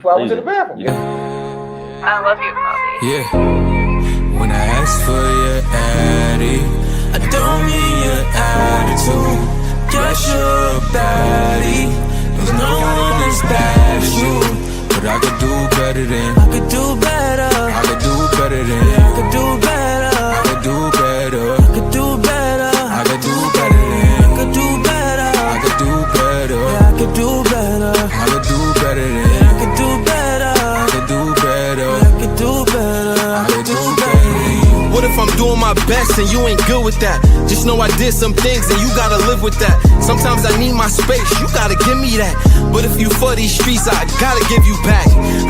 Before I went to the bathroom. Yeah. I love you, Bobby. Yeah. When I ask for your addy, I don't mean your attitude. Guess you're a baddie. There's no one as bad as you. But I could do better than. I could do better. I could do better than. I could do better. I could do better. I could do better. I could do better than. I could do better. I could do better. I could do better. I could do better than. I could do better. I could do better. I could do better. I could do better. What if I'm doing my best and you ain't good with that? Just know I did some things and you gotta live with that. Sometimes I need my space, you gotta give me that. But if you for these streets, I gotta give you back.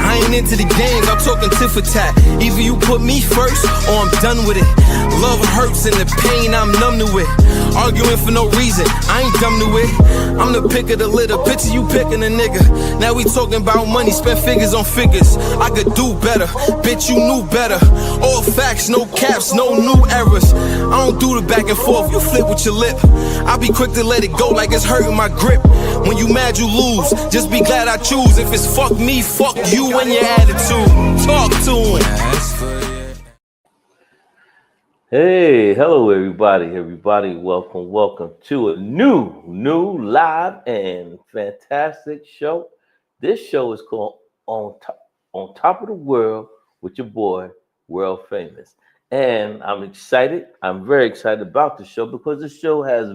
I ain't into the games, I'm talking tit for tat. Either you put me first or I'm done with it. Love hurts and the pain, I'm numb to it. Arguing for no reason, I ain't dumb to it. I'm the pick of the litter, picture you picking a nigga. Now we talking about money, spend figures on figures. I could do better, bitch you knew better. All facts, no caps, no new errors. I don't do the back and forth, you flip with your lip. I be quick to let it go like it's hurting my grip. When you mad you lose, just be glad I choose. If it's fuck me, fuck you and your attitude. Talk to him. Hey, hello everybody, welcome to a new live and fantastic show. This show is called On Top of the World with your boy, World Famous. And I'm very excited about the show because the show has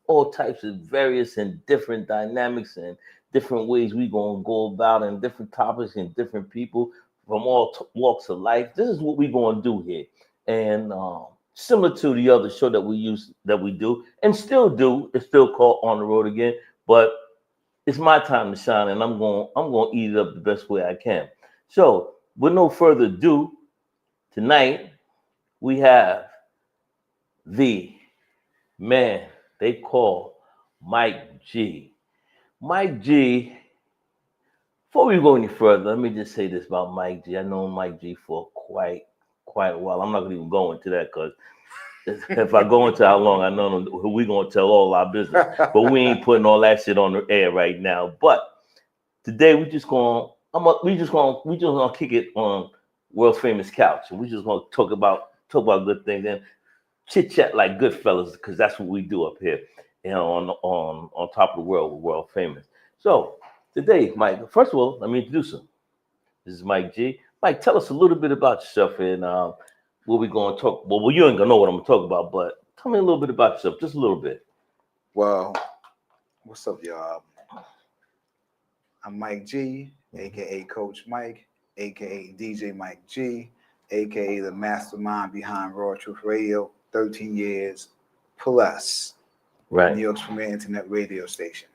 all types of various and different dynamics and different ways we're going to go about and different topics and different people from all walks of life. This is what we're going to do here. And similar to the other show that we do and still do, it's still called On the Road Again, but it's my time to shine and I'm going to eat it up the best way I can. So with no further ado, tonight we have the man they call Mike G. Mike G, before we go any further, let me just say this about Mike G. I know Mike G for quite a while. I'm not going to even go into that because if I go into how long I know him, we're going to tell all our business. But we ain't putting all that shit on the air right now. But today we just gonna kick it on World Famous Couch, and we just gonna talk about good things and chit chat like good fellas, because that's what we do up here, you know, on Top of the World with World Famous. So today, Mike, first of all, let me introduce him. This is Mike G. Mike, tell us a little bit about yourself and what we gonna talk. Well, you ain't gonna know what I'm gonna talk about, but tell me a little bit about yourself, just a little bit. Well, what's up, y'all? I'm Mike G, aka Coach Mike, aka DJ Mike G, aka the mastermind behind Raw Truth Radio, 13 years plus. Right. New York's premier internet radio station.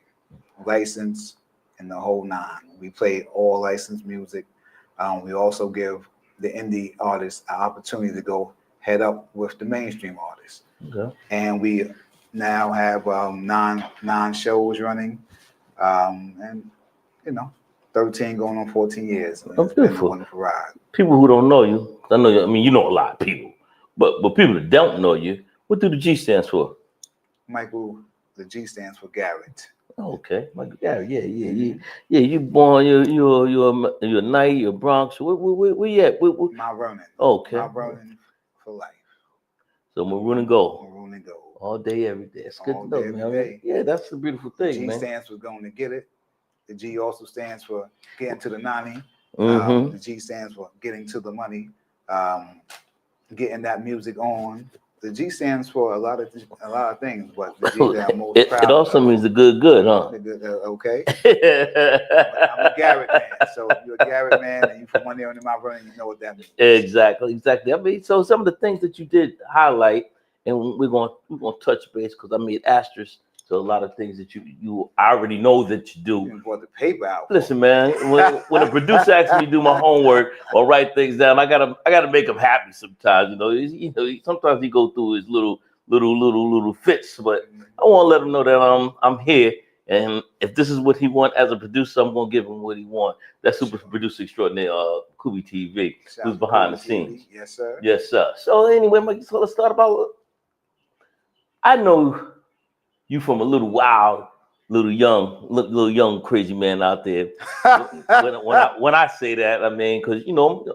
Licensed in the whole nine. We play all licensed music. We also give the indie artists an opportunity to go head up with the mainstream artists. Okay. And we now have nine shows running, and 13 going on 14 years. Oh, it's been a beautiful. wonderful ride. People who don't know you, I know you. I mean, you know a lot of people, but people that don't know you, what do the G stands for? Michael, the G stands for Garrett. Okay, Michael Garrett. Yeah. You born? You're a Knight. You're Bronx. Where you at? Mount Vernon. Okay. Mount Vernon for life. So Maroon and Gold. Maroon and Gold. All day, every day. It's good All to know, day, man. every day. Yeah, that's the beautiful thing, G man. stands for going to get it. The G also stands for getting to the 90. Mm-hmm. The G stands for getting to the money, getting that music on. The G stands for a lot of things, but the G that I'm most proud It also of. means the good, huh? Okay. But I'm a Garrett man, so if you're a Garrett man and you're from one area in Mount Vernon, you know what that means. Exactly. I mean, so some of the things that you did highlight, and we're gonna touch base because I made asterisks. So a lot of things that you already know that you do. You brought the paper out. Listen, man. When a producer asks me to do my homework or write things down, I gotta make him happy sometimes. Sometimes he go through his little fits, but I want to let him know that I'm here. And if this is what he want as a producer, I'm gonna give him what he want. That's super producer extraordinaire, Kubi TV, who's behind the scenes. Yes, sir. Yes, sir. So anyway, Mike, so let's start about. I know you from a little while little young crazy man out there. when I say that, I mean, because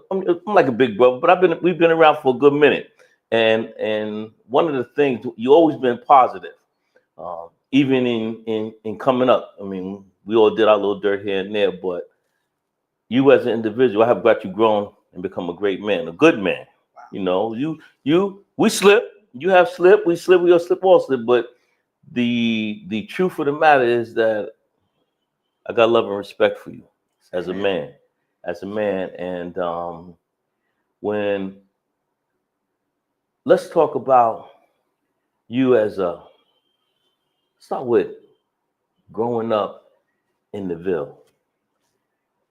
I'm like a big brother, but we've been around for a good minute, and one of the things, you always been positive, even in coming up. I mean, we all did our little dirt here and there, but you as an individual, I have got you grown and become a great man, a good man. We slip, you have slip, we slip, we all slip, all slip, but the truth of the matter is that I got love and respect for you as a man, and when let's talk about you start with growing up in the Ville,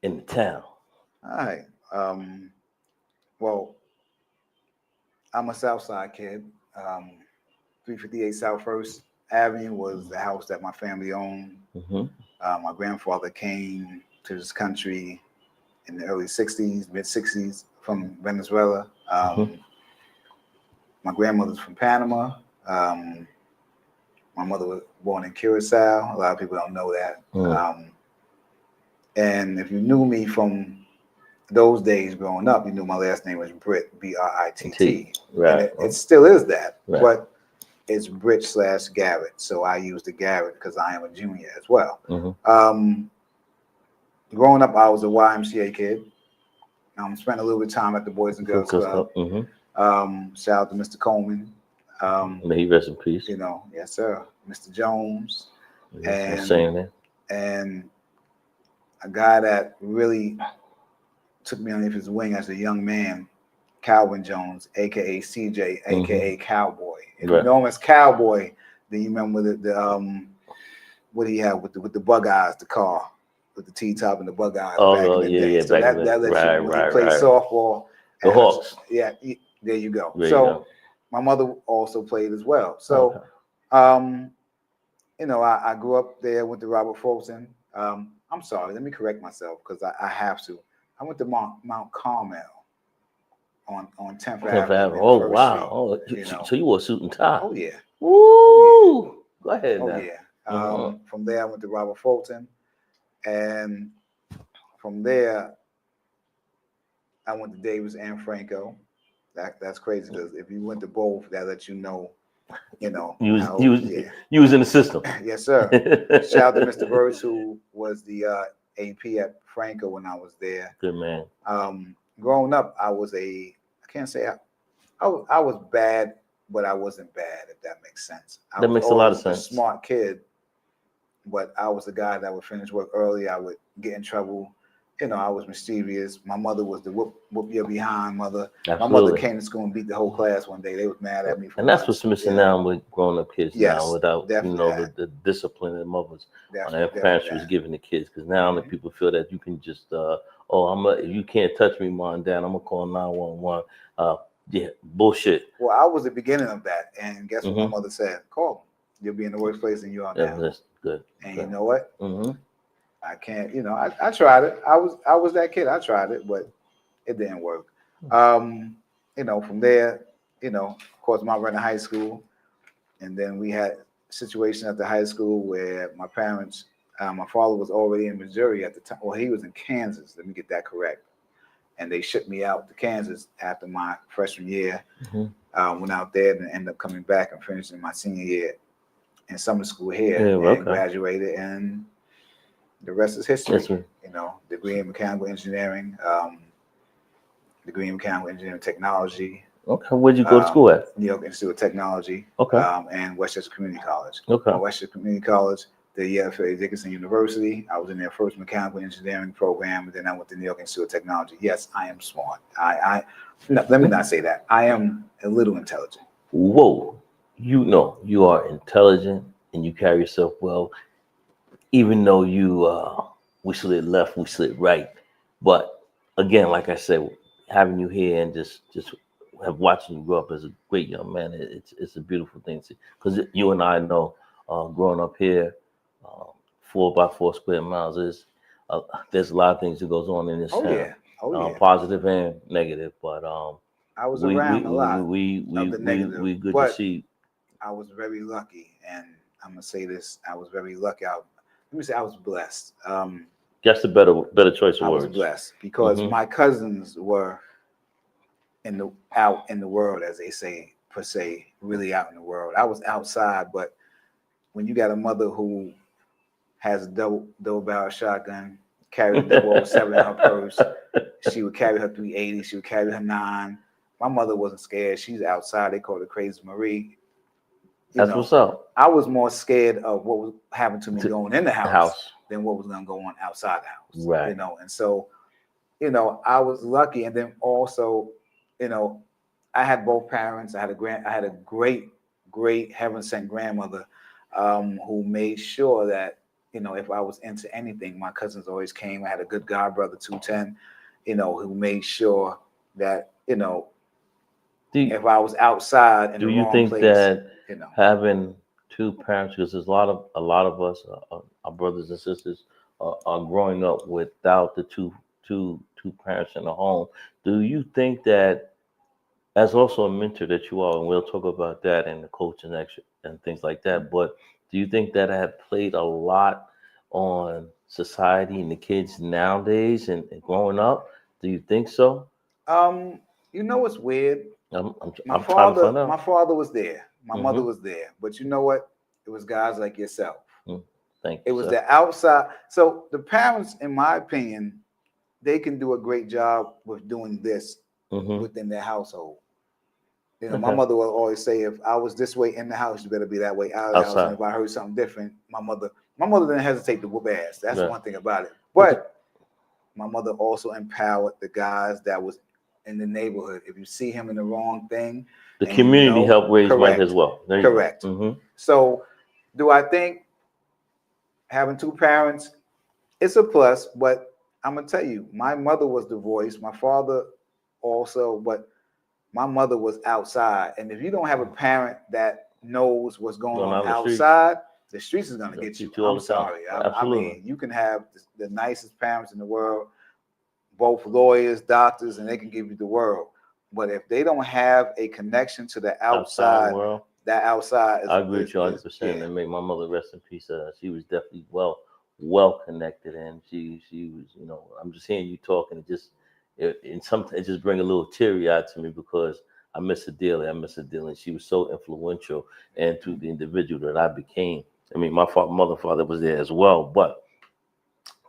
in the town. All right. Well, I'm a Southside kid. 358 South First Avenue was the house that my family owned. Mm-hmm. My grandfather came to this country in the early 60s, mid 60s from Venezuela. My grandmother's from Panama. My mother was born in Curacao. A lot of people don't know that. And if you knew me from those days growing up, you knew my last name was Britt, B-R-I-T-T. Right. It still is that, right. But it's Britt/Garrett. So I use the Garrett because I am a junior as well. Mm-hmm. Growing up, I was a YMCA kid. Spent a little bit of time at the Boys and Girls Club. Mm-hmm. Shout out to Mr. Coleman. May he rest in peace. Yes, sir. Mr. Jones. And a guy that really took me underneath his wing as a young man, Calvin Jones, aka CJ, aka Cowboy. If you know him as Cowboy, then you remember the what he had with the bug eyes, the car with the T-top and the bug eyes. Oh, yeah. So that lets you know when he played softball. The Hawks. Yeah, there you go. There you go. My mother also played as well. So, I grew up there, went to Robert Fulton. I'm sorry, let me correct myself because I have to. I went to Mount Carmel on 10th Avenue. Oh, wow. So you wore a suit and tie. Oh, yeah. Woo! Go ahead now. Yeah. From there, I went to Robert Fulton. And from there, I went to Davis and Franco. That's crazy because if you went to both, that lets you know. You was in the system. Yes, sir. Shout out to Mr. Burris, who was the AP at Franco when I was there. Good man. Growing up, I was I was bad, but I wasn't bad, if that makes sense. That makes a lot of sense. A smart kid, but I was the guy that would finish work early. I would get in trouble. I was mischievous. My mother was the whoop your behind mother. Absolutely. My mother came to school and beat the whole class one day. They was mad at me. And that's what's missing now with grown up kids now, without the discipline that mothers and parents was giving the kids. Because now the people feel that you can just you can't touch me, mom and dad. I'm gonna call 911. Yeah, bullshit. Well, I was the beginning of that, and guess what my mother said? Call them. You'll be in the worst place than you are now. That's good. And you know what? Mm-hmm. I can't, I tried it. I was that kid. I tried it, but it didn't work. From there, of course, my run to high school. And then we had a situation at the high school where my parents, my father was already in Missouri at the time. Well, he was in Kansas. Let me get that correct. And they shipped me out to Kansas after my freshman year. Mm-hmm. Went out there and ended up coming back and finishing my senior year in summer school here. And graduated, and the rest is history. Degree in mechanical engineering, degree in mechanical engineering technology. Okay, where'd you go to school at? New York Institute of Technology. Okay. And Westchester Community College. Okay. Westchester Community College, the F.A. Dickinson University. I was in their first mechanical engineering program, and then I went to New York Institute of Technology. Yes, I am smart. Let me not say that. I am a little intelligent. Whoa, you are intelligent and you carry yourself well. Even though we slid left, we slid right. But again, like I said, having you here and just watching you grow up as a great young man, it's a beautiful thing to see. Because you and I know, growing up here, 4x4 square miles there's a lot of things that goes on in this town. Positive and negative. But I was around a lot. We good to see. I was very lucky, and I'm gonna say this. I was very lucky. Let me say I was blessed. That's the better choice of I words. was blessed because my cousins were out in the world, as they say, per se, really out in the world. I was outside, but when you got a mother who has a double barrel shotgun, carry a 007 in her purse, she would carry her 380, she would carry her 9. My mother wasn't scared. She's outside. They call her Crazy Marie. That's what's up. I was more scared of what was happening to me going in the house than what was going to go on outside the house. Right. You know, and so, you know, I was lucky. And then also, you know, I had both parents. I had a great heaven sent grandmother who made sure that, you know, if I was into anything, my cousins always came. I had a good god brother, 210, you know, who made sure that, you know, if I was outside in the wrong place. Do you think that, you know, having two parents, because there's a lot of us, our brothers and sisters, are growing up without the two parents in the home. Do you think that, as also a mentor that you are, and we'll talk about that and the coaching and things like that, but do you think that had played a lot on society and the kids nowadays and growing up? Do you think so? You know what's weird? I'm trying to find out. My father was there. My mother was there. But you know what? It was guys like yourself. Thank you. It was the outside. So the parents, in my opinion, they can do a great job with doing this within their household. You know, my mother will always say, if I was this way in the house, you better be that way out of the house. And if I heard something different, my mother didn't hesitate to whoop ass. That's one thing about it. But my mother also empowered the guys that was in the neighborhood. If you see him in the wrong thing, the community helped raise Mike as well. Correct. So do I think having two parents, it's a plus, but I'm gonna tell you, my mother was the voice, my father also, but my mother was outside. And if you don't have a parent that knows what's going on outside, the streets is gonna get you. I'm sorry. I mean, you can have the nicest parents in the world, both lawyers, doctors, and they can give you the world. But if they don't have a connection to the outside world, that outside is, I agree with you 100%. And make my mother rest in peace. She was definitely well connected, and she was, you know, I'm just hearing you talking, it just bring a little teary eye to me because I miss her dearly. And she was so influential and to the individual that I became. I mean, my mother and father was there as well, but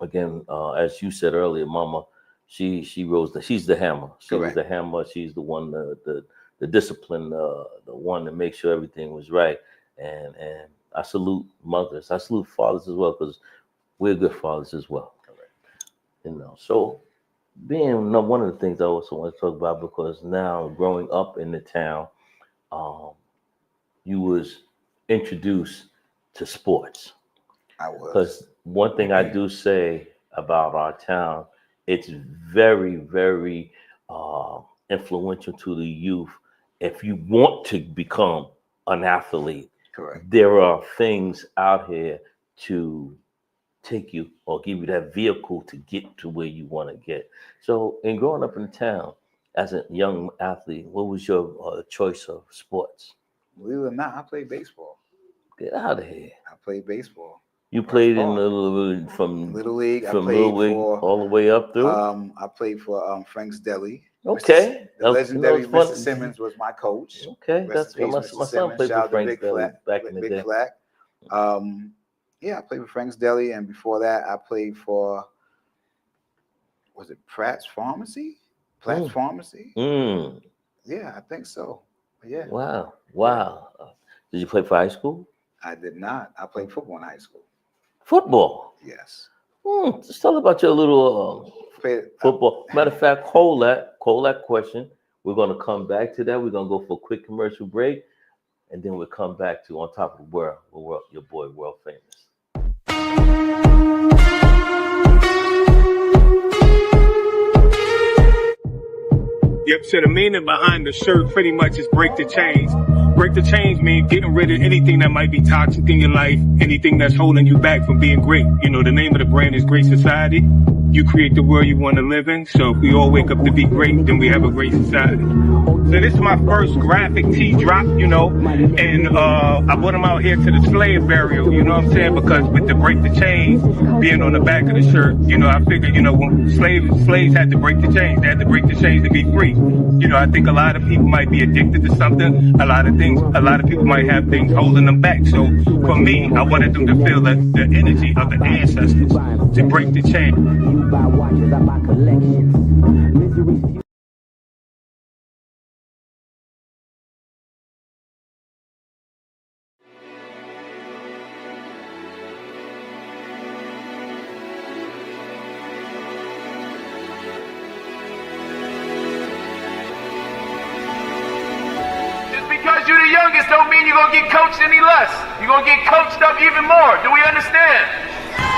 again, as you said earlier, Mama, she rose. She's the hammer. She was the hammer. She's the one, the discipline, the one to make sure everything was right. And I salute mothers. I salute fathers as well, because we're good fathers as well. Correct. You know, so being one of the things I also want to talk about, because now growing up in the town, you was introduced to sports. I was. Because one thing I do say about our town, it's very, very influential to the youth. If you want to become an athlete, correct, there are things out here to take you or give you that vehicle to get to where you want to get. So in growing up in the town as a young athlete, what was your choice of sports? Believe it or not, I played baseball. Get out of here. I played baseball. You played in from Little League. From Little League all the way up through. I played for Frank's Deli. Okay. The legendary Mr. Simmons was my coach. Okay, that's my son played for Frank's Deli back in the day. Flack. Yeah, I played for Frank's Deli, and before that, I played for, was it Pratt's Pharmacy? Pharmacy. Yeah, I think so. Yeah. Wow. Did you play for high school? I did not. I played football in high school. Football? Yes. Just tell about your little football. Matter of fact, hold that question. We're going to come back to that. We're going to go for a quick commercial break, and then we'll come back to On Top of the World, your boy, World Famous. Yep, so the meaning behind the shirt pretty much is break the chains. Break the chains means getting rid of anything that might be toxic in your life, anything that's holding you back from being great. You know, the name of the brand is Great Society. You create the world you want to live in. So if we all wake up to be great, then we have a great society. So this is my first graphic tee drop, you know, and I put them out here to the slave burial, you know what I'm saying? Because with the break the chains being on the back of the shirt, you know, I figured, you know, when slaves had to break the chains, they had to break the chains to be free. You know, I think a lot of people might be addicted to something. A lot of people might have things holding them back. So for me, I wanted them to feel the energy of the ancestors to break the chain. You buy watches, I buy collections. Misery. Because you're the youngest don't mean you're gonna get coached any less. You're gonna get coached up even more. Do we understand?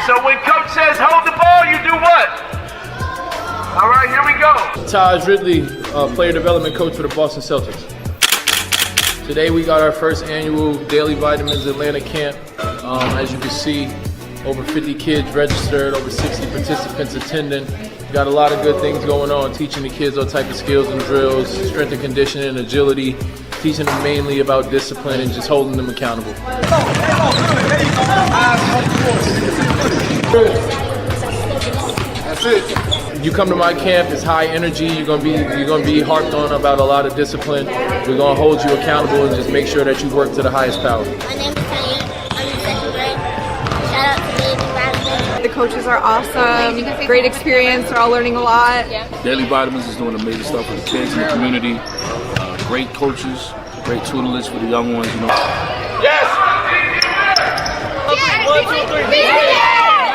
So when coach says hold the ball, you do what? All right, here we go. Taj Ridley, player development coach for the Boston Celtics. Today we got our first annual Daily Vitamins Atlanta camp. As you can see, over 50 kids registered, over 60 participants attending. Got a lot of good things going on, teaching the kids all type of skills and drills, strength and conditioning, agility, teaching them mainly about discipline and just holding them accountable. That's it. You come to my camp, it's high energy. You're gonna be harped on about a lot of discipline. We're gonna hold you accountable and just make sure that you work to the highest power. My name is Tanya. I'm in second grade. Shout out to Daily Vitamins. The coaches are awesome. Great experience. They're all learning a lot. Daily Vitamins is doing amazing stuff for the kids in the community. Great coaches, great tutelage for the young ones, you know. Yes!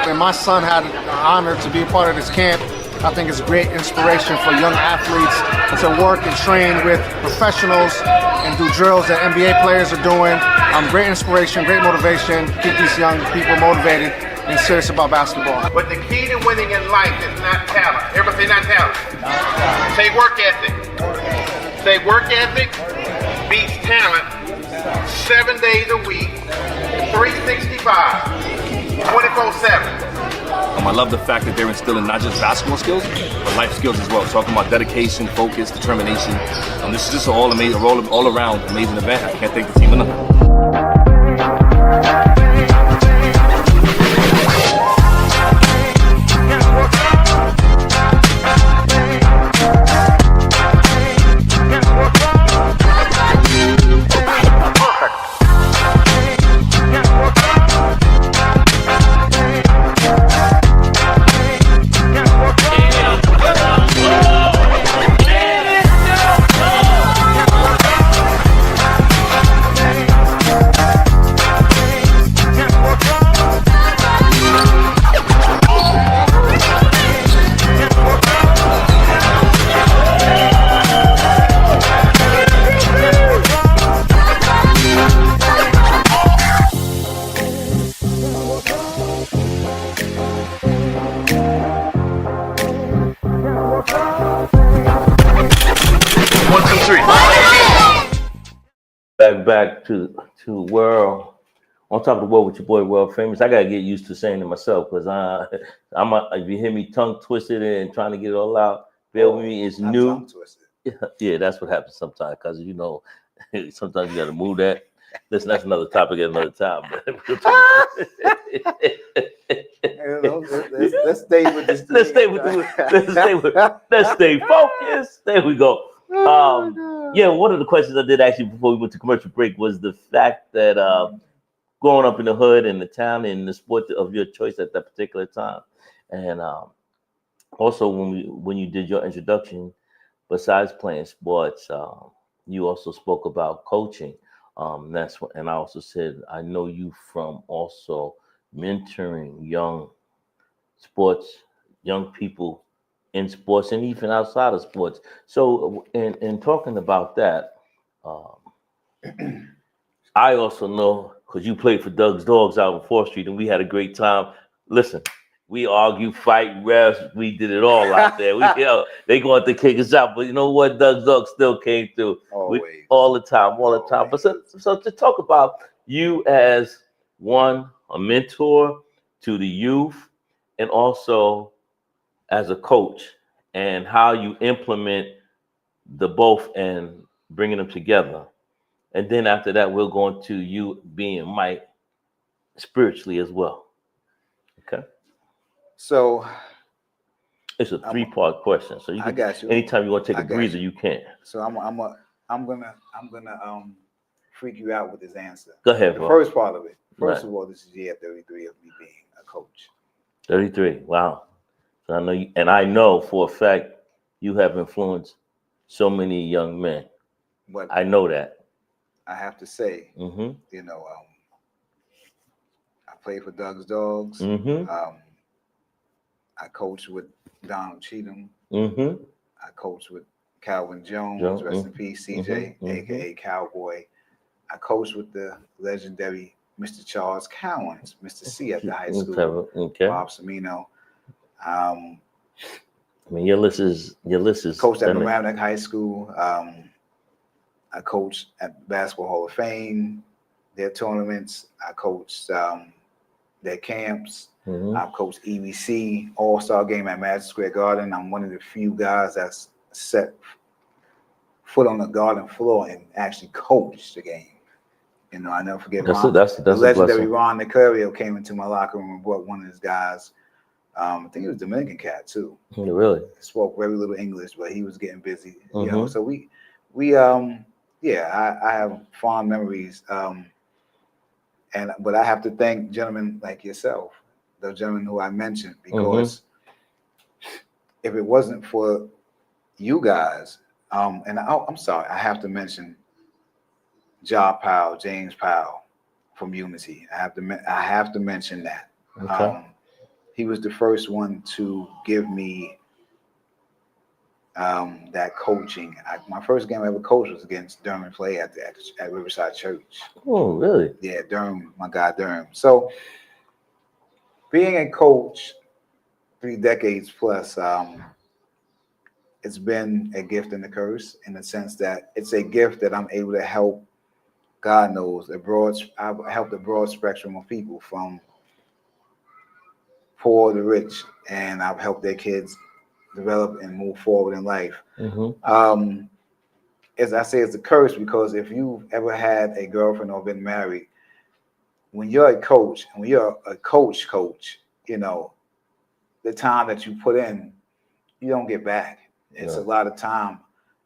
And my son had the honor to be a part of this camp. I think it's a great inspiration for young athletes to work and train with professionals and do drills that NBA players are doing. Great inspiration, great motivation, keep these young people motivated and serious about basketball. But the key to winning in life is not talent. Everybody say not talent. Say work ethic. Say work ethic beats talent 7 days a week, 365, 24/7. I love the fact that they're instilling not just basketball skills, but life skills as well. Talking about dedication, focus, determination. This is just an all around amazing event. I can't thank the team enough. Back to World on Top of the World with your boy World Famous. I gotta get used to saying it myself because if you hear me tongue twisted and trying to get it all out, bear with me. It's new. Yeah, that's what happens sometimes because you know sometimes you gotta move that. Listen, that's another topic at another time. Let's stay with this. Let's stay focused. There we go. Yeah, one of the questions I did actually before we went to commercial break was the fact that growing up in the hood and the town and the sport of your choice at that particular time, and also when you did your introduction, besides playing sports, you also spoke about coaching. That's what, and I also said I know you from also mentoring young people in sports and even outside of sports. So in talking about that, I also know because you played for Doug's Dogs out on 4th Street and we had a great time. Listen, we argue, fight, refs, we did it all out there. They going to kick us out, but you know what? Doug's Dogs still came through all the time. But so to talk about you as a mentor to the youth and also as a coach and how you implement the both and bringing them together. And then after that, we'll go into you being Mike spiritually as well. Okay. So it's a 3-part question. So you can, I got you. Anytime you want to take a breather, you can. So I'm gonna freak you out with this answer. Go ahead, The bro. first part of it. First Right. of all, this is year 33 of me being a coach. 33. Wow. So I know you, and I know for a fact you have influenced so many young men. But I know that. I have to say, Mm-hmm. you know, I played for Doug's Dogs. Mm-hmm. I coached with Donald Cheatham. Mm-hmm. I coached with Calvin Jones, Jones, rest in peace, CJ, aka Cowboy. I coached with the legendary Mr. Charles Cowens, Mr. C at the high school. Okay. Bob Semino. I mean, your list is Coached at Mamaroneck High School. I coached at Basketball Hall of Fame, their tournaments. I coached their camps. Mm-hmm. I coached EBC All-Star Game at Madison Square Garden. I'm one of the few guys that's set foot on the garden floor and actually coached the game. You know, I never forget That's the a legendary blessing. Ron Nicario came into my locker room and brought one of his guys. I think he was Dominican cat too. Really? Spoke very little English, but he was getting busy. You Mm-hmm. know, so we I have fond memories. But I have to thank gentlemen like yourself, the gentlemen who I mentioned, because if it wasn't for you guys, I'm sorry, I have to mention James Powell from Unity. I have to mention that. Okay. He was the first one to give me that coaching. My first game I ever coached was against Durham Play at Riverside Church. Oh, really? Yeah, Durham, my guy Durham. So being a coach 3 decades plus, it's been a gift and a curse in the sense that it's a gift that I'm able to help, God knows, I've helped a broad spectrum of people from poor to rich, and I've helped their kids develop and move forward in life. Mm-hmm. As I say, it's a curse because if you've ever had a girlfriend or been married, when you're a coach, and when you're a coach, you know, the time that you put in, you don't get back. It's a lot of time.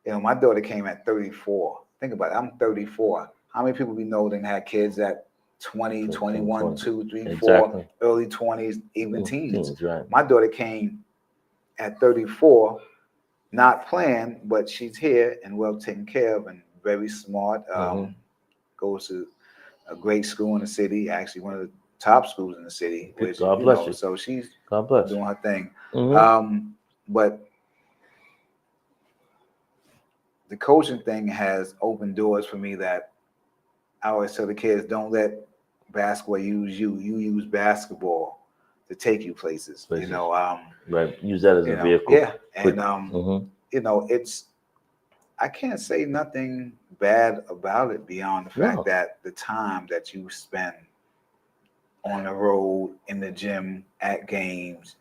You know, my daughter came at 34. Think about it. I'm 34. How many people we know didn't have kids at 20, 21, 2, 3, 4, early 20s, even teens? Right. My daughter came at 34, not planned, but she's here and well taken care of and very smart. Goes to a great school in the city, actually one of the top schools in the city. Which, God bless you. So she's doing her thing. Mm-hmm. But the coaching thing has opened doors for me that I always tell the kids, don't let basketball use you. You use basketball to take you places. You know, right. Use that as a vehicle. Yeah. And you know, I can't say nothing bad about it beyond the fact that the time that you spend on the road, in the gym, at games,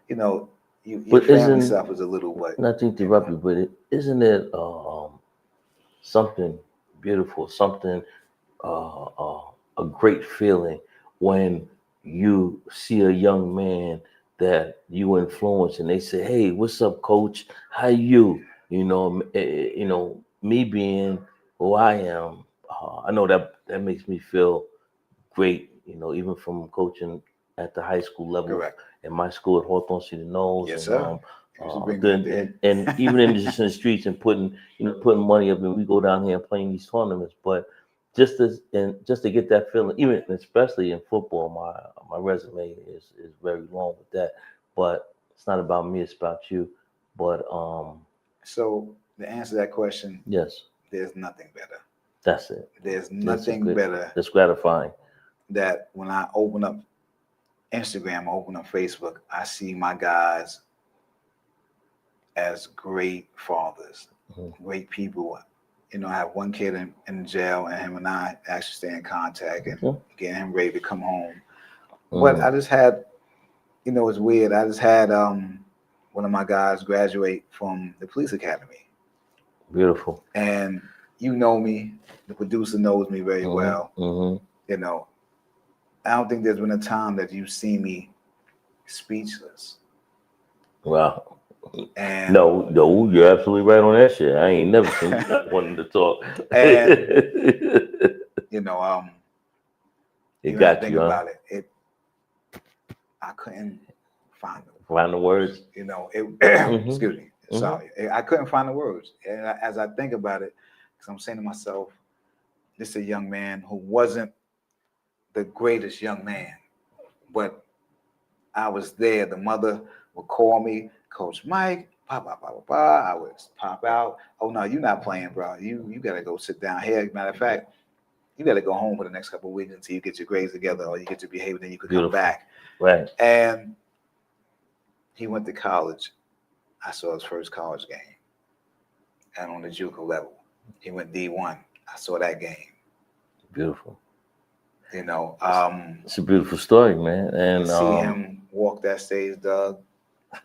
you know, your family stuff is a little what. Not to interrupt you, but isn't it something beautiful, something a great feeling when you see a young man that you influence and they say, "Hey, what's up, coach? How you?" You know, me being who I am, I know that makes me feel great. You know, even from coaching at the high school level. Correct. In my school at Hawthorne City Knolls. Yes, and, sir. And even in the streets and putting money up, and we go down here and playing these tournaments. But just to get that feeling, even especially in football, my resume is very long with that. But it's not about me; it's about you. But so to answer that question, yes, there's nothing better. That's it. There's nothing better. That's gratifying. That when I open up Instagram, open up Facebook, I see my guys as great fathers, great people. You know, I have one kid in jail, and him and I actually stay in contact and getting him ready to come home. But I just had, you know, it's weird. I just had one of my guys graduate from the police academy. Beautiful. And you know me, the producer knows me very well. You know, I don't think there's been a time that you've seen me speechless. Wow. And No, you're absolutely right on that shit. I ain't never seen you not wanting to talk. And you know, it got think you, huh? about it. I couldn't find the words. You know, excuse me. Sorry, I couldn't find the words. And as I think about it, because I'm saying to myself, this is a young man who wasn't the greatest young man, but I was there. The mother would call me, Coach Mike, pop. I would pop out. Oh no, you're not playing, bro. You gotta go sit down here. Matter of fact, you gotta go home for the next couple of weeks until you get your grades together or you get your behavior, then you could come back. Right. And he went to college. I saw his first college game. And on the JUCO level. He went D1. I saw that game. Beautiful. You know, it's a beautiful story, man. And see him walk that stage, Doug.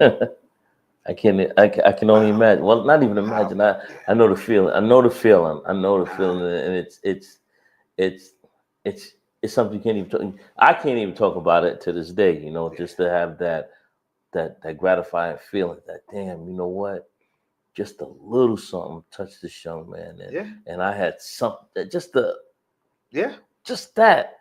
I can only imagine. Well, not even imagine. I know the feeling. I know the feeling, and it's something you can't even talk. I can't even talk about it to this day. You know, just to have that gratifying feeling that, damn, you know what, just a little something touched this young man, and I had something, just that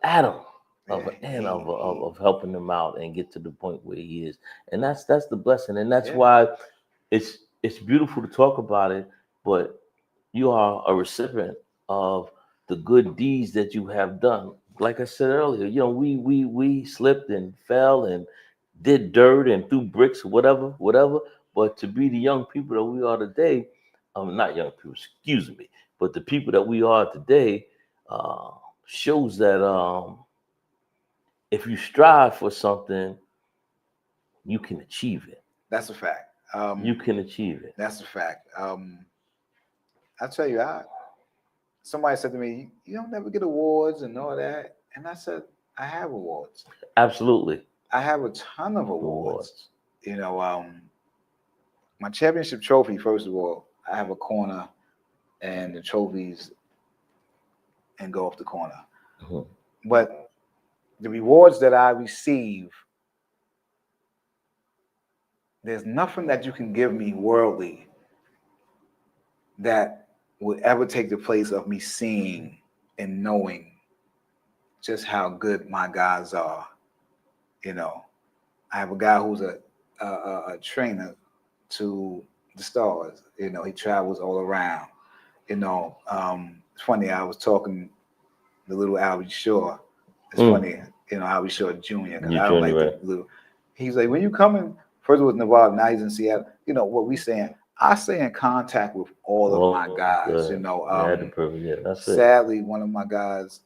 atom of helping him out and get to the point where he is, and that's the blessing, and that's why it's beautiful to talk about it. But you are a recipient of the good deeds that you have done. Like I said earlier, you know, we slipped and fell and did dirt and threw bricks, whatever. But to be the young people that we are today, not young people, excuse me, but the people that we are today, shows that if you strive for something, you can achieve it. That's a fact. You can achieve it. That's a fact. I tell you, somebody said to me, "You don't never get awards and all that," and I said, "I have awards. Absolutely, I have a ton of awards. You know, my championship trophy. First of all, I have a corner, and the trophies, and go off the corner. But the rewards that I receive, there's nothing that you can give me worldly that would ever take the place of me seeing and knowing just how good my guys are. You know, I have a guy who's a trainer to the stars. You know, he travels all around. You know, it's funny, I was talking to little Albie Shaw. It's funny, you know, Albie Shaw Jr. Because I don't like the little. He's like, when you coming, first it was Nevada, now he's in Seattle. You know, what we saying, I stay in contact with all of my guys. Good. You know, that's sadly, one of my guys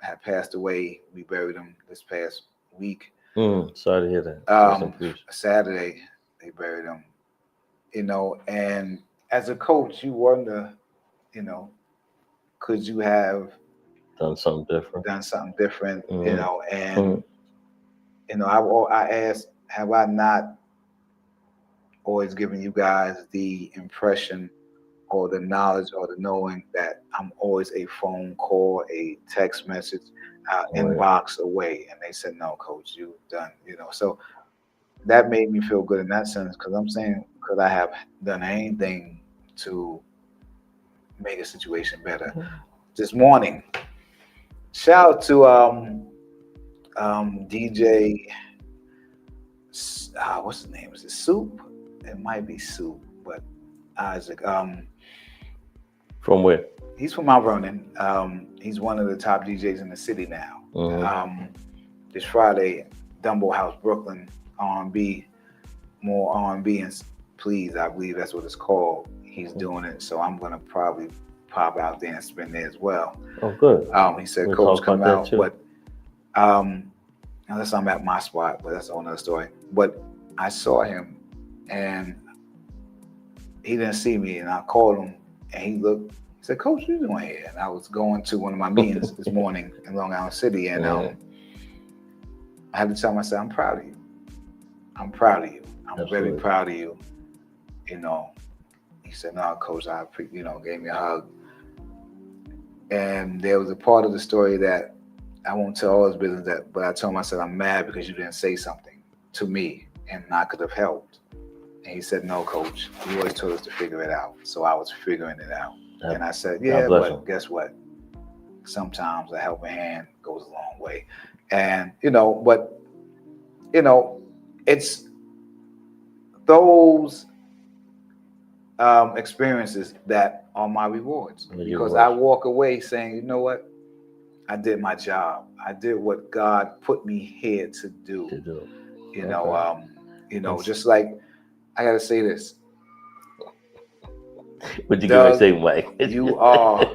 had passed away. We buried him this past week. Sorry to hear that. Saturday, they buried him. You know, and as a coach, you wonder, you know, could you have done something different? You know, and you know, I asked, have I not always given you guys the impression or the knowledge or the knowing that I'm always a phone call, a text message, inbox away? And they said, no, coach, you've done, you know. So that made me feel good in that sense, because I'm saying, because I have done anything to make a situation better. This morning, shout out to DJ, what's his name? Is it Soup? It might be Soup, but Isaac. From where? He's from Mount Vernon. He's one of the top DJs in the city now. This Friday, Dumbo House, Brooklyn, R&B, more R&B and Please, I believe that's what it's called. He's doing it, so I'm gonna probably pop out there and spin there as well. Oh, good. He said, "Coach, come out," but unless I'm at my spot, but that's another story. But I saw him, and he didn't see me, and I called him, and he looked. He said, "Coach, what are you doing here?" And I was going to one of my meetings this morning in Long Island City, and I had to tell myself, "I'm proud of you. I'm proud of you. I'm very proud of you." You know, He said, "No, coach, gave me a hug." And there was a part of the story that I won't tell all his business, but I told him, I said, "I'm mad because you didn't say something to me and I could have helped." And he said, "No, coach, you always told us to figure it out." So I was figuring it out. And I said, "Yeah, but guess what? Sometimes a helping hand goes a long way." And, it's those experiences that are my rewards, because I walk away saying, you know what? I did my job. I did what God put me here to do. Just like, I gotta say this. What you gonna say, Mike? You are.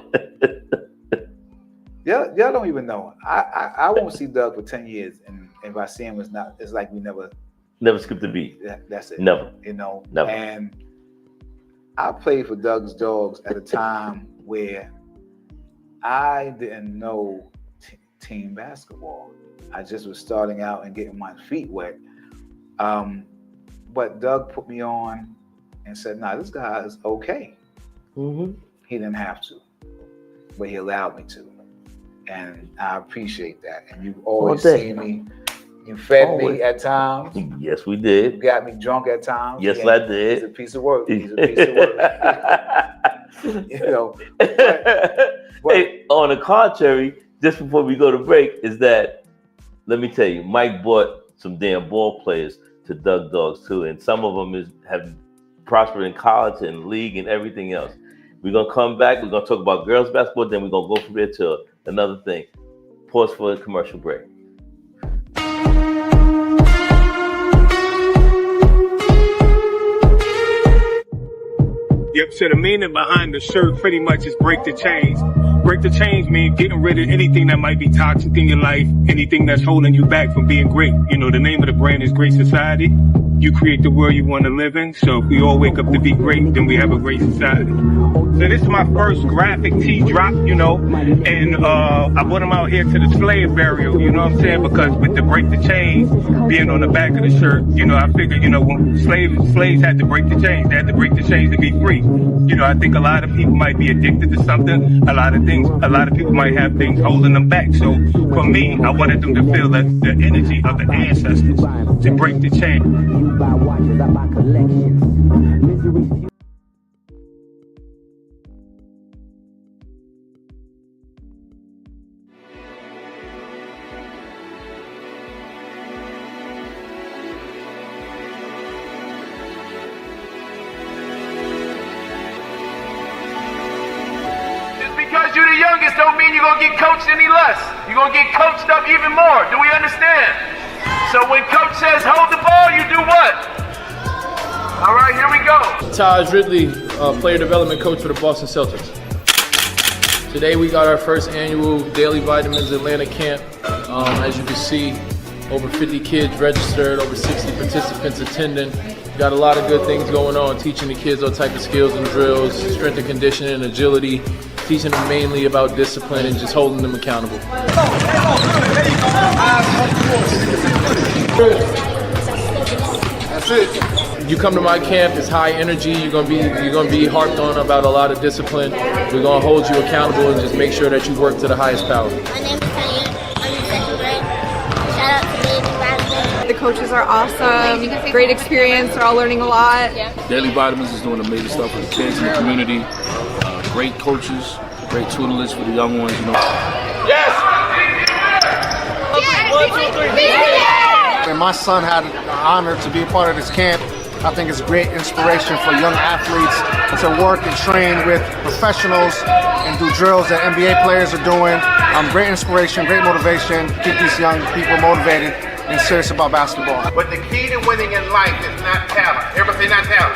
Y'all don't even know. I won't see Doug for 10 years, and if I see him, it's like we never skipped a beat. That's it. Never. Never. And I played for Doug's Dogs at a time where I didn't know team basketball. I just was starting out and getting my feet wet. But Doug put me on and said, "Nah, this guy is okay." Mm-hmm. He didn't have to, but he allowed me to. And I appreciate that. And you've always seen me. You fed me at times. Yes, we did. You got me drunk at times. Yes, I did. He's a piece of work. Hey, on the contrary, just before we go to break, is that, let me tell you, Mike bought some damn ball players to Doug Dogs too, and some of them have prospered in college and league and everything else. We're gonna come back. We're gonna talk about girls basketball. Then we're gonna go from there to another thing. Pause for a commercial break. Yep, so the meaning behind the shirt pretty much is break the chains. Break the chains means getting rid of anything that might be toxic in your life, anything that's holding you back from being great. The name of the brand is Great Society. You create the world you want to live in. So if we all wake up to be great, then we have a great society. So this is my first graphic tee drop, and I brought them out here to the slave burial, you know what I'm saying? Because with the break the chains being on the back of the shirt, I figured, when slaves had to break the chains, they had to break the chains to be free. I think a lot of people might be addicted to something. A lot of people might have things holding them back. So for me, I wanted them to feel the energy of the ancestors to break the chain. You buy watches, I buy collections. Misery. Because you're the youngest don't mean you're going to get coached any less. You're going to get coached up even more. Do we understand? So when coach says hold the ball, you do what? All right, here we go. Taj Ridley, player development coach for the Boston Celtics. Today we got our first annual Daily Vitamins Atlanta camp. As you can see, over 50 kids registered, over 60 participants attending. Got a lot of good things going on, teaching the kids all type of skills and drills, strength and conditioning, agility, teaching them mainly about discipline and just holding them accountable. That's it. You come to my camp, it's high energy. You're gonna be harped on about a lot of discipline. We're gonna hold you accountable and just make sure that you work to the highest power. My name is Kanye. I'm in second grade. Shout out to Daily Vitamins. The coaches are awesome. Great experience. They're all learning a lot. Daily Vitamins is doing amazing stuff for the kids in the community. Great coaches, great tutelage for the young ones. Yes! And my son had the honor to be a part of this camp. I think it's a great inspiration for young athletes to work and train with professionals and do drills that NBA players are doing. Great inspiration, great motivation, keep these young people motivated and serious about basketball. But the key to winning in life is not talent. Everybody say not talent.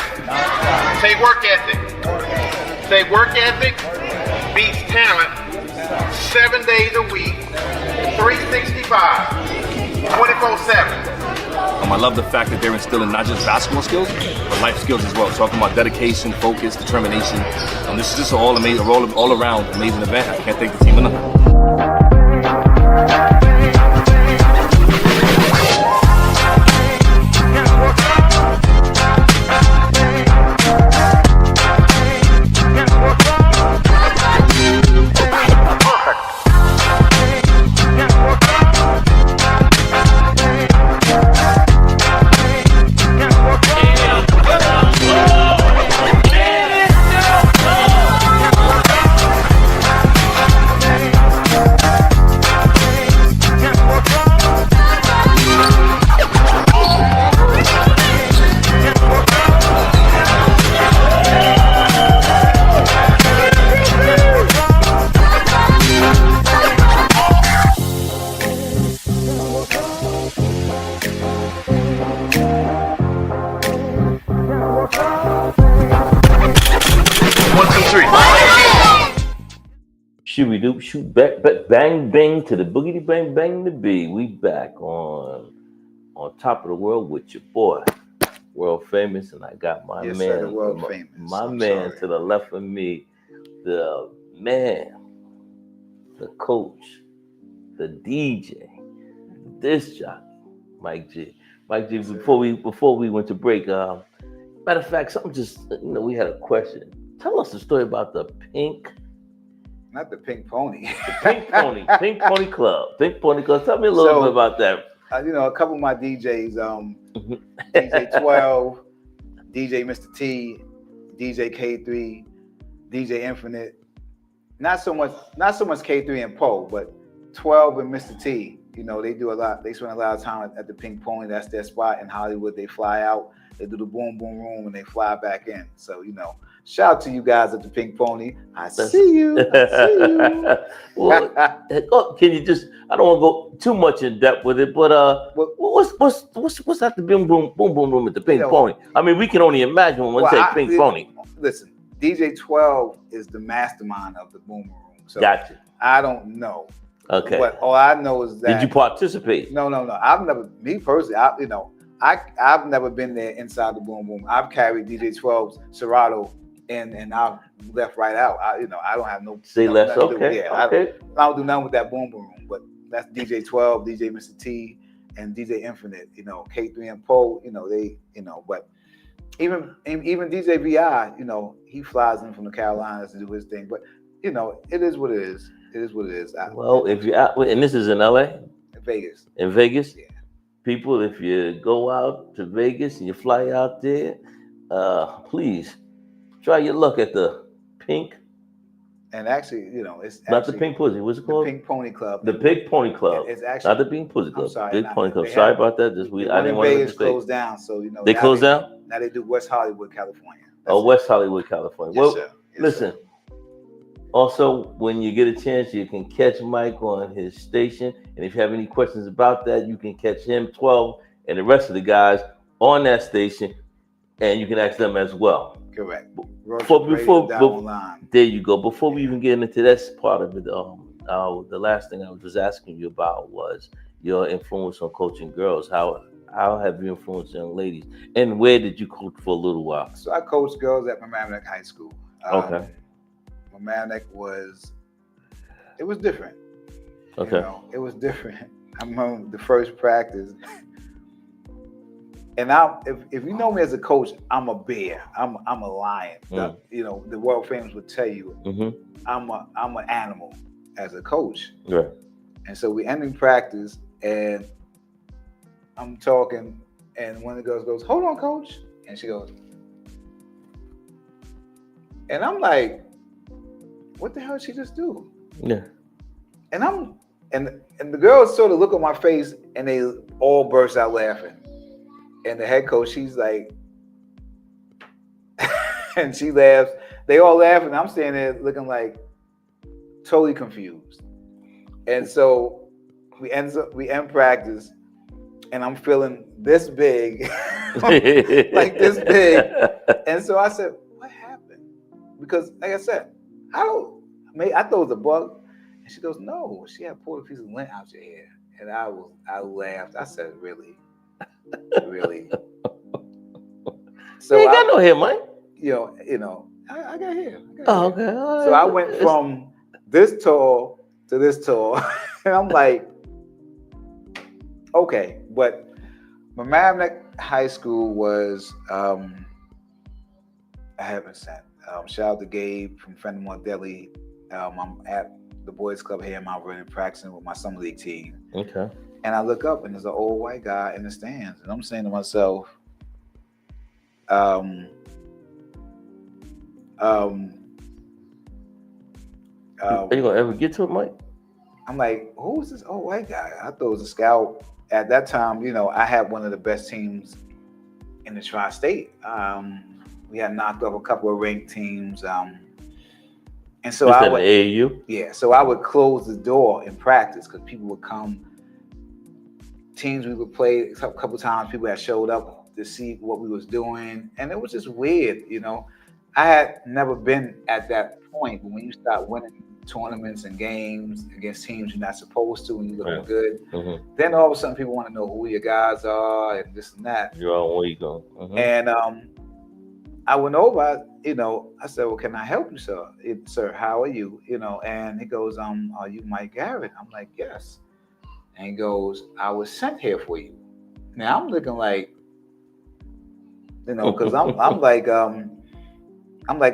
Say work ethic. Say work ethic beats talent 7 days a week, 365, 24/7. I love the fact that they're instilling not just basketball skills, but life skills as well. Talking about dedication, focus, determination. This is just an all-around amazing event. I can't thank the team enough. street. Shooby doop, shoot back, bang, bang to the boogity bang, bang the bee. We back on top of the world with your boy, world famous, and I got my Yes, man, sir, the world famous. my I'm man sorry. to the left of me, the man, the coach, the DJ, this jockey, Mike G. Mike G. Before we went to break, matter of fact, something just we had a question. Tell us the story about the pink. Not the Pink Pony. Pink Pony Club. Pink Pony Club. Tell me a little bit about that. A couple of my DJs, DJ 12, DJ Mr. T, DJ K3, DJ Infinite. Not so much K3 and Poe, but 12 and Mr. T. They do a lot. They spend a lot of time at the Pink Pony. That's their spot in Hollywood. They fly out, they do the boom boom room, and they fly back in. So shout out to you guys at the Pink Pony. I see you. Well, can you just? I don't want to go too much in depth with it, but what's at the boom boom room at the Pink Pony? I mean, we can only imagine when we say Pink Pony. Listen, DJ 12 is the mastermind of the boom room. So gotcha. I don't know. Okay. But all I know is that. Did you participate? No. I've never. Me personally, I've never been there inside the boom boom. I've carried DJ 12's Serato and I've left right out. I don't have no. Say less. nothing to do- Okay. Yeah, Okay. I don't do nothing with that boom boom room. But that's DJ 12, DJ Mr. T, and DJ Infinite. K3 and Poe. They. But even DJ VI. He flies in from the Carolinas to do his thing. But it is what it is. It is what it is. Well, if you're out, and this is in LA, Vegas. In Vegas, yeah. People, if you go out to Vegas and you fly out there, please try your luck at the Pink. And actually, it's not the Pink Pussy. What's it called? The Pink Pony Club. The Pink Pony Club. It's actually not the Pink Pussy Club. I'm sorry, Pink Pony Club. Sorry about that. I didn't want to Vegas closed down, so they closed down. Now they do West Hollywood, California. West Hollywood, California. Yes, sir. Yes, listen. Sir. Also, when you get a chance, you can catch Mike on his station. And if you have any questions about that, you can catch him, 12, and the rest of the guys on that station. And you can ask them as well. Correct. There you go. Before we even get into that part of it, the last thing I was just asking you about was your influence on coaching girls. How have you influenced young ladies? And where did you coach for a little while? So I coached girls at Mamaroneck High School. Okay. Mamaroneck it was different. Okay. It was different. I remember the first practice. And if you know me as a coach, I'm a bear. I'm a lion. The world famous would tell you, I'm an animal as a coach. Right. And so we ending practice, and I'm talking, and one of the girls goes, "Hold on, coach," and she goes, and I'm like, "What the hell did she just do?" Yeah. And and the girls sort of look at my face, and they all burst out laughing. And the head coach, she's like, and she laughs. They all laugh, and I'm standing there looking like totally confused. And so we end practice, and I'm feeling this big, like this big. And so I said, "What happened?" Because, like I said, I thought it was a bug. And she goes, "No, she had pulled a piece of lint out your hair." And I laughed. I said, "Really? Really?" So you ain't got no hair, Mike. I got hair. Okay. So I went from this tall to this tall, and I'm like, okay. But Mamaroneck High School was a heaven sent. Shout out to Gabe from Fenimore Deli. I'm at the boys club here in Mount Vernon practicing with my summer league team. Okay. And I look up, and there's an old white guy in the stands, and I'm saying to myself, are you gonna ever get to it, Mike? I'm like, who is this old white guy? I thought it was a scout. At that time, I had one of the best teams in the tri-state. We had knocked off a couple of ranked teams. And so I would, AAU? Yeah, so I would close the door in practice because people would come. Teams we would play a couple times, people had showed up to see what we was doing, and it was just weird, I had never been at that point, but when you start winning tournaments and games against teams you're not supposed to, and you're looking good, then all of a sudden people want to know who your guys are and this and that. You're on where you go. And I went over, you know, I said, well, can I help you, sir? Sir, how are you? You know, and he goes, are you Mike Garrett? I'm like, yes. And he goes, I was sent here for you. Now I'm looking like, you know, because I'm like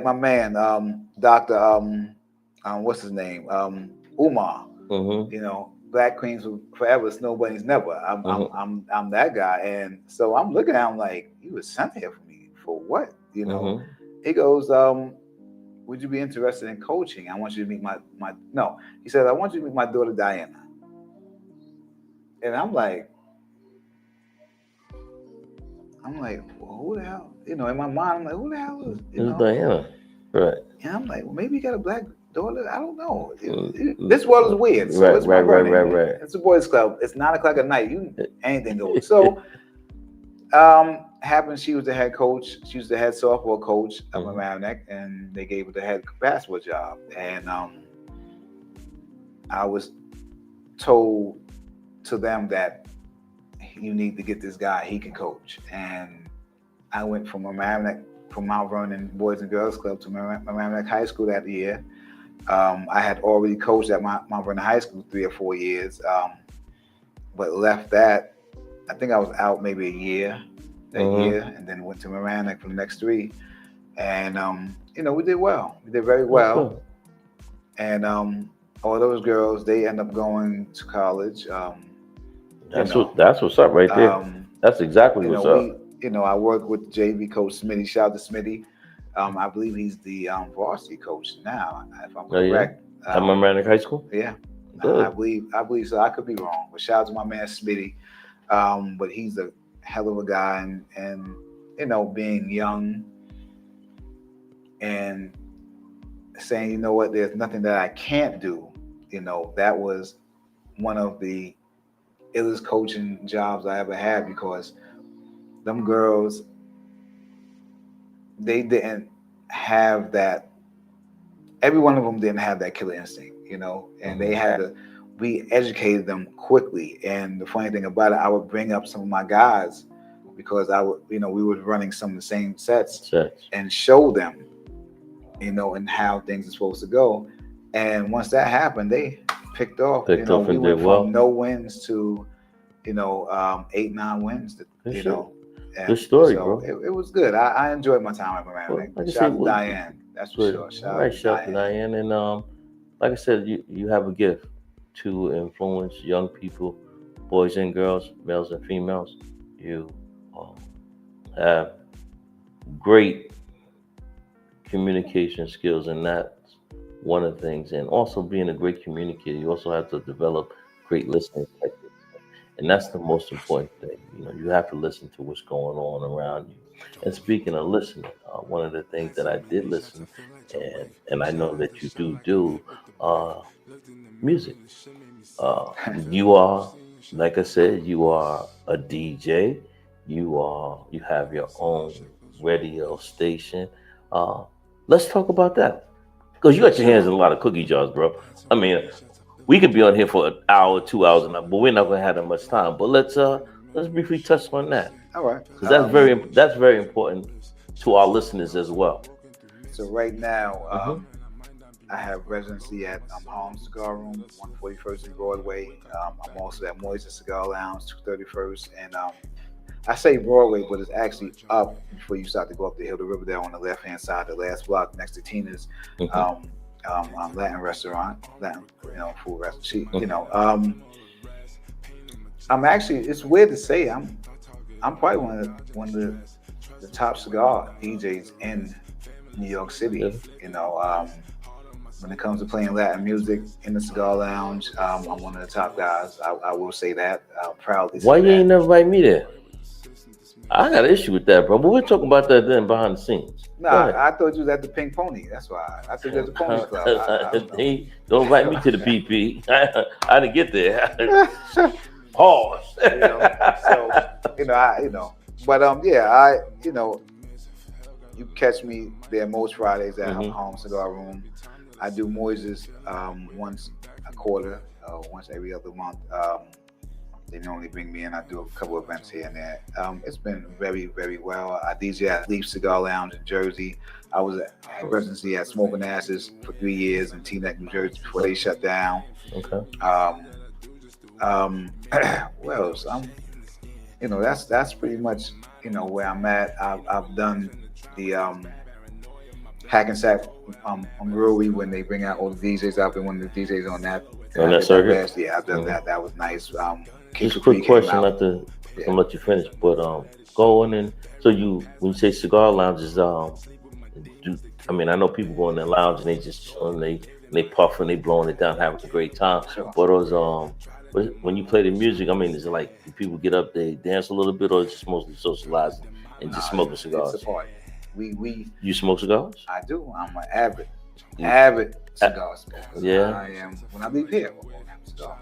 my man, Dr. What's his name? Umar. You know, Black Queens forever, Snow Bunnies never. I'm that guy. And so I'm looking at him like, you was sent here for me for what? You know, he goes, would you be interested in coaching? I want you to meet no. He said, I want you to meet my daughter, Diana. And I'm like, well, who the hell? You know, in my mind, I'm like, who the hell is, you know? Diana. Right. And I'm like, well, maybe you got a black daughter. I don't know. This world is weird. So it's right. It's a boys' club. It's 9:00 at night. Anything goes. So, happened. She was the head coach. She was the head softball coach at Mamaroneck, and they gave her the head basketball job. And I was told to them that you need to get this guy. He can coach. And I went from Mount Vernon Boys and Girls Club to Mamaroneck High School that year. I had already coached at Mount Vernon High School 3 or 4 years, but left that. I think I was out maybe a year, and then went to Mamaroneck for the next 3. And, you know, we did well. We did very well. And all those girls, they end up going to college. That's what's up right there. That's exactly what's up. You know, I work with JV coach Smitty. Shout out to Smitty. I believe he's the varsity coach now, if I'm correct. At Mamaroneck High School? Yeah. I believe so. I could be wrong, but shout out to my man Smitty. But he's a hell of a guy, and you know, being young and saying, you know what, there's nothing that I can't do. You know, that was one of the illest coaching jobs I ever had, because them girls, they didn't have that. Every one of them didn't have that killer instinct, you know, and we educated them quickly. And the funny thing about it, I would bring up some of my guys, because we were running some of the same sets and show them, you know, and how things are supposed to go. And once that happened, they picked off. We went from no wins to, 8-9 wins. Good story, so bro. It was good. I enjoyed my time at Mamaroneck. Shout out to Diane. That's for sure. Shout out to Diane. And like I said, you have a gift to influence young people, boys and girls, males and females. You have great communication skills, and that's one of the things. And also being a great communicator, you also have to develop great listening techniques. And that's the most important thing. You have to listen to what's going on around you. And speaking of listening, one of the things that I did listen, and I know that you do music. You are, like I said, you are a DJ. You have your own radio station. Let's talk about that, because you got your hands in a lot of cookie jars, bro. I mean, we could be on here for an hour, 2 hours, but we're not going to have that much time. But let's briefly touch on that. All right, because that's very important to our listeners as well. So right now, I have residency at Harlem Cigar Room, 141st and Broadway. I'm also at Moyes Cigar Lounge, 231st, and I say Broadway, but it's actually up before you start to go up the hill to Riverdale on the left-hand side, the last block next to Tina's Latin restaurant, food restaurant. I'm actually, it's weird to say, I'm probably one of the top cigar DJs in New York City. When it comes to playing Latin music in the cigar lounge, I'm one of the top guys. I will say that proudly. Why you ain't never invite me there? I got an issue with that, bro. But we're talking about that then behind the scenes. Nah, I thought you was at the Pink Pony. That's why. I thought you was at the Pony Club. Don't invite me to the PP. I didn't get there. Pause. But you catch me there most Fridays at Mhm. Home Cigar Room. I do Moises once a quarter, once every other month. They normally bring me in. I do a couple events here and there. It's been very, very well. I DJ at Leaf Cigar Lounge in Jersey. I was at residency at Smoking Ashes for 3 years in Teaneck, New Jersey before they shut down. Okay. What else? That's pretty much where I'm at. I've done the Hackensack Brewery when they bring out all the DJs. I've been one of the DJs on that. On that circuit? Yeah, I've done that. That was nice. Just a quick question, not to let you finish, but go on in. So when you say cigar lounges, I know people go in their lounge and they just chilling, they puffing, they blowing it down, having a great time. Sure. But when you play the music, is it like do people get up, they dance a little bit, or it's just mostly socializing and just smoking cigars? It's a party. You smoke cigars? I do. I'm an avid cigar smoker. Yeah. I am. When I leave here, I'm gonna have a cigar.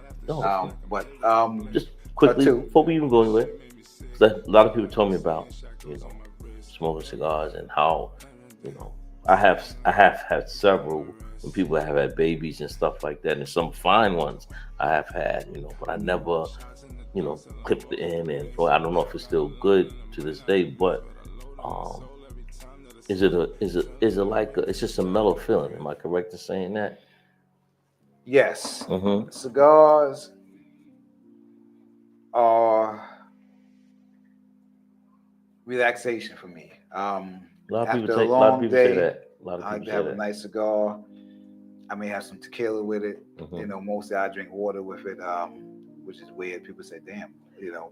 Just quickly before we even go anywhere, a lot of people told me about smoking cigars and how I have had several when people have had babies and stuff like that, and some fine ones I have had, but I never clipped it in, and I don't know if it's still good to this day, but is it like it's just a mellow feeling? Am I correct in saying that? Yes. Mm-hmm. Cigars are relaxation for me. A lot of After people a long day, say that. I like to have a nice cigar. I may have some tequila with it. Mm-hmm. Mostly I drink water with it, which is weird. People say, "Damn,"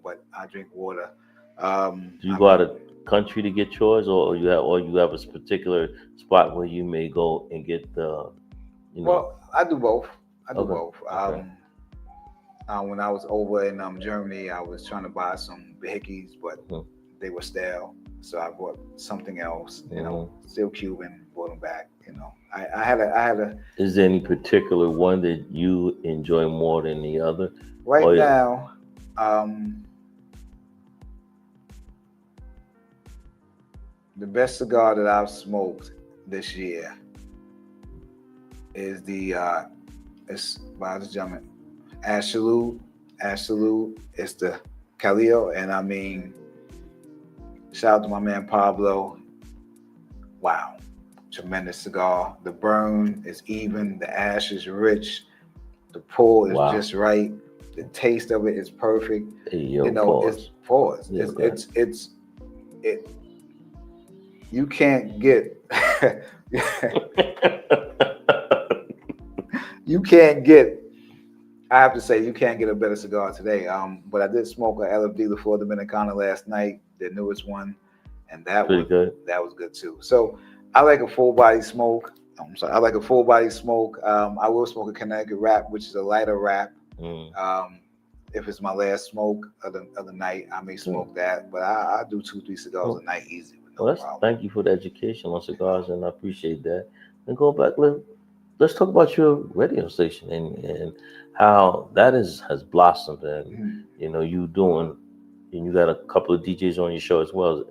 but I drink water. Do you go out of country to get yours, or you have a particular spot where you may go and get the, Well, I do both. Okay. Okay. When I was over in Germany, I was trying to buy some Behikis, but they were stale. So I bought something else, still Cuban, brought them back. I had a. Is there any particular one that you enjoy more than the other? Right now, the best cigar that I've smoked this year is it's by this gentleman, Absolute. It's the Calillo, and shout out to my man Pablo. Wow, tremendous cigar. The burn is even, the ash is rich, the pull is just right, the taste of it is perfect. Hey, It's pause. Yeah, It. You can't get. You can't get. I have to say, you can't get a better cigar today. But I did smoke a LFD La Flor Dominicana last night, the newest one, and that was good. That was good too. So I like a full body smoke. I like a full body smoke. I will smoke a Connecticut wrap, which is a lighter wrap. If it's my last smoke of the night, I may smoke that. But I do 2-3 cigars a night easy. Thank you for the education on cigars, and I appreciate that. And go back, let's talk about your radio station and how that has blossomed, and you doing, and you got a couple of DJs on your show as well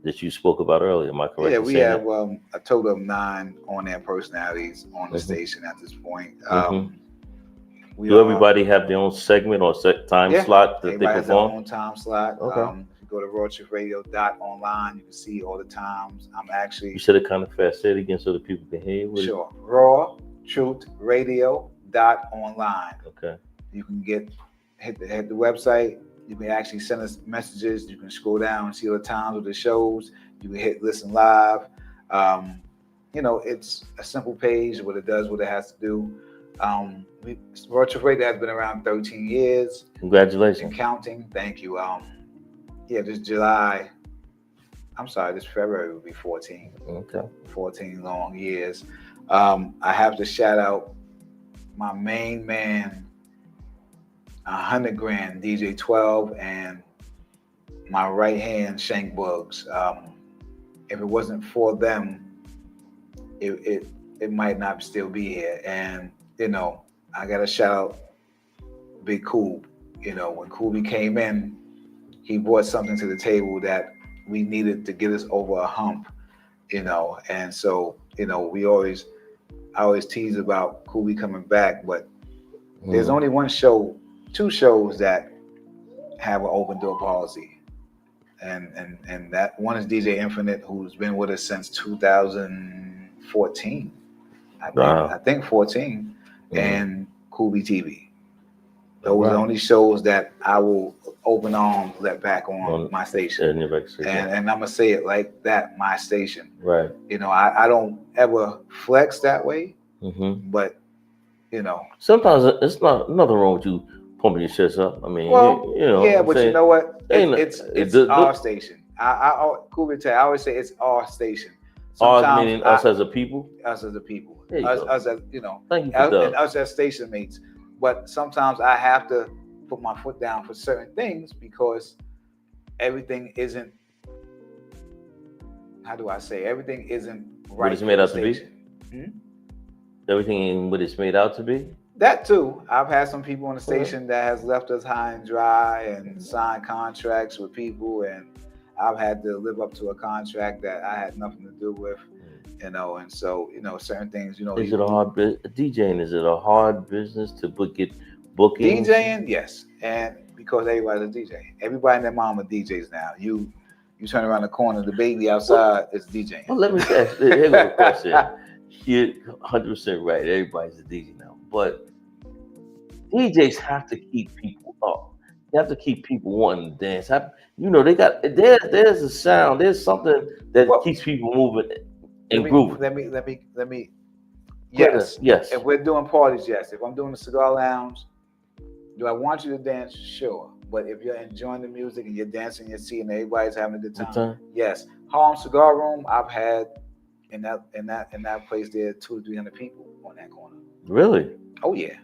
that you spoke about earlier. Am I correct? Yeah, we have a total of 9 on-air personalities on the station at this point. Do everybody have their own segment or time slot that they perform? Everybody has their own time slot. Okay. If you go to rawtruthradio.online, you can see all the times. I'm actually. You said it kind of fast. Say it again so that people can hear you. Sure. rawtruthradio.online. Okay. You can hit the website. You can actually send us messages. You can scroll down and see all the times of the shows. You can hit listen live. It's a simple page, but it does what it has to do. Raw Truth Radio has been around 13 years. Congratulations. And counting. Thank you. This February will be 14. Okay. 14 long years. I have to shout out my main man, 100 grand, DJ 12, and my right hand, Shank Bugs. If it wasn't for them, it might not still be here. And I gotta shout out Big Coob. When Koobie came in, he brought something to the table that we needed to get us over a hump. you know, and so, you know, I always tease about Kubi coming back, but there's only two shows that have an open door policy. And that one is DJ Infinite, who's been with us since 2014. I think 14, and Kubi TV. Those are the only shows that I will open arms let back on my station. And I'm gonna say it like that, my station. Right. You know, I don't ever flex that way, but you know. Sometimes it's not nothing wrong with you pumping your chest up. I mean, well, you know. Yeah, but you know what? It's the, our station. I always say it's our station. Ours meaning us as a people? Us as a people. Us as, you know, Thank you and us as station mates. But sometimes I have to put my foot down for certain things because everything isn't, how do I say, everything isn't right. What it's made out to be? Everything ain't what it's made out to be? That too. I've had some people on the station that has left us high and dry and signed contracts with people, and I've had to live up to a contract that I had nothing to do with, you know, and so, you know, certain things, you know. Is it a hard business? DJing, is it a hard business to get bookings? DJing, yes. And because everybody's a DJ. Everybody and their mama DJs now. You turn around the corner, the baby outside is DJing. Well, let me ask, here's a question. You're 100% right. Everybody's a DJ now. But DJs have to keep people up. They have to keep people wanting to dance. You know, there's a sound. There's something that keeps people moving and grooving. Let me. Yes. If we're doing parties, yes. If I'm doing a cigar lounge, do I want you to dance? Sure. But if you're enjoying the music and you're dancing in your seat and everybody's having a good time, yes. Harlem Cigar Room, I've had in that place there 200 to 300 people on that corner. Really? Oh yeah.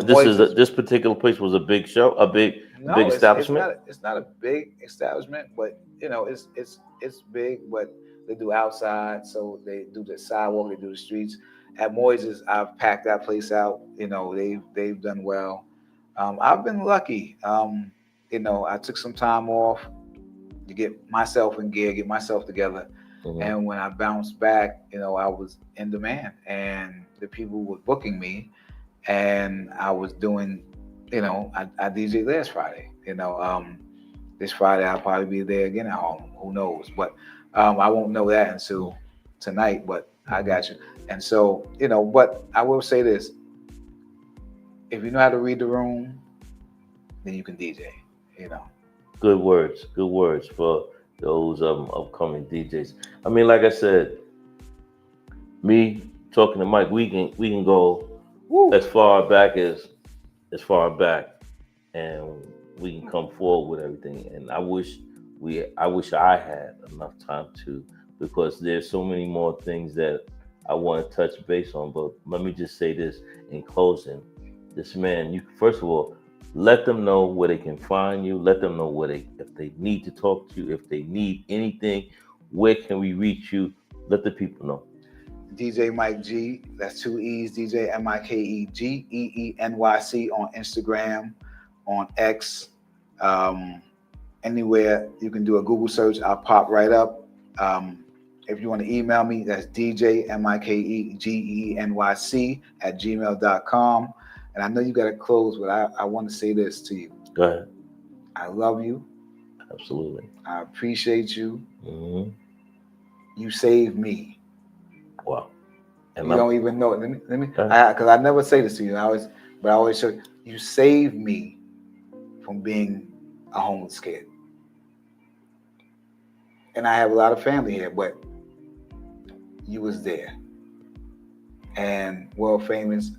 This particular place was a big show, big establishment. It's not a big establishment, but you know, it's big. But they do outside, so they do the sidewalk, they do the streets. At Moises, I've packed that place out. You know, they've done well. I've been lucky. You know, I took some time off to get myself in gear, get myself together. And when I bounced back, you know, I was in demand, and the people were booking me. And I was doing, you know, I DJed last Friday. You know, this Friday I'll probably be there again at home. Who knows? But I won't know that until tonight. But I got you. And so, you know, but I will say this: if you know how to read the room, then you can DJ. You know. Good words for those upcoming DJs. I mean, like I said, me talking to Mike, we can go. As far back, and we can come forward with everything. And I wish I had enough time to, because there's so many more things that I want to touch base on. But let me just say this in closing: this man, you first of all, let them know where they can find you. Let them know if they need to talk to you, if they need anything. Where can we reach you? Let the people know. DJ Mike G, that's 2 E's, DJ MikeGeeEnyc on Instagram, on X, anywhere you can do a Google search, I'll pop right up. If you want to email me, that's DJ MikeGeeNYC@gmail.com. And I know you got to close, but I want to say this to you. Go ahead. I love you. Absolutely. I appreciate you. You saved me. Wow. And you don't even know it. Let me, because I never say this to you. I always show you saved me from being a homeless kid. And I have a lot of family here, but you was there. And world famous,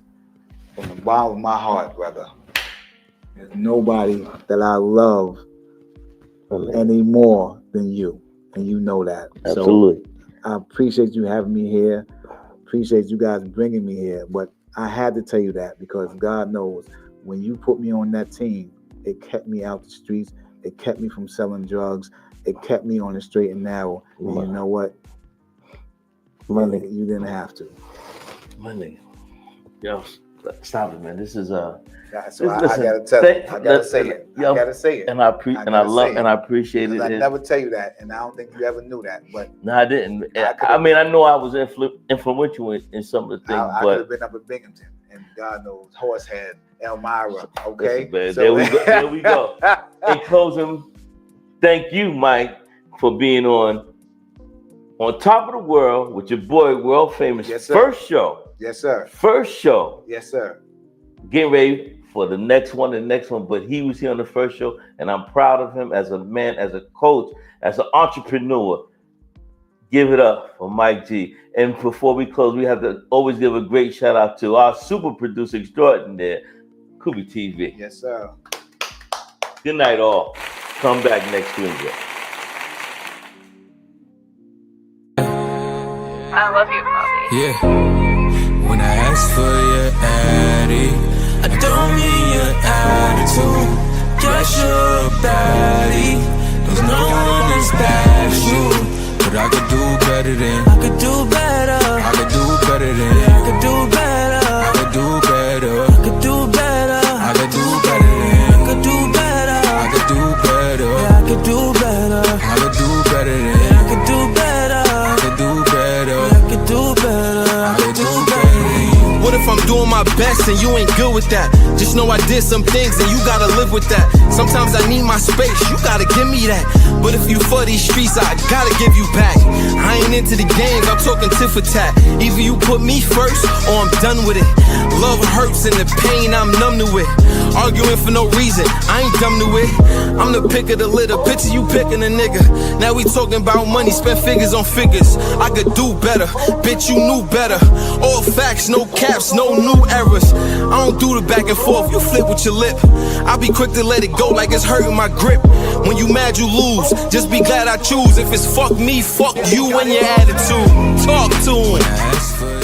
from the bottom of my heart, brother. There's nobody that I love any more than you. And you know that. Absolutely. So I appreciate you having me here. Appreciate you guys bringing me here. But I had to tell you that because God knows when you put me on that team, it kept me out the streets. It kept me from selling drugs. It kept me on the straight and narrow. And you know what? You didn't have to. My nigga. Yes. stop it, man. This is Yeah, so I listen, gotta tell thank- you. I gotta say it. yeah, I gotta say it. and I appreciate it. I never tell you that, and I don't think you ever knew that. But No, I didn't. I I mean, I know I was influential in some of the things, I could but have been up in Binghamton, and God knows, Horsehead, Elmira. Okay, listen, man, So- there we go. There we go. In closing, thank you, Mike, for being on Top of the World with your boy, world famous. Yes, sir. First show. Yes, sir. First show. Yes, sir. Getting ready for the next one, but he was here on the first show, and I'm proud of him as a man, as a coach, as an entrepreneur. Give it up for Mike G. And before we close, we have to always give a great shout out to our super producer extraordinaire, Kubi TV. Yes, sir. Good night, all. Come back next Wednesday. I love you, Bobby. Yeah. When I ask for your addy, I don't mean your attitude. Guess you're a baddie. There's no one as bad as you. But I could do better than. I could do better. I could do better than. I could do better. I could do better. I could do better. I could do better than. I could do better. I could do better. I could do better. I could do better than. I could do better. I could do better. I could do better. I could do better. What if I'm doing my best and you ain't good with that? Just know I did some things and you gotta live with that. Sometimes I need my space, you gotta give me that. But if you for these streets, I gotta give you back. I ain't into the games, I'm talking tit for tat. Either you put me first or I'm done with it. Love hurts and the pain, I'm numb to it. Arguing for no reason, I ain't dumb to it. I'm the pick of the litter, picture you picking a nigga. Now we talking about money, spend figures on figures. I could do better, bitch you knew better. All facts, no caps, no new errors. I don't do the back and forth, you flip with your lip. I be quick to let it go like it's hurting my grip. When you mad you lose, just be glad I choose. If it's fuck me, fuck you and your attitude. Talk to him.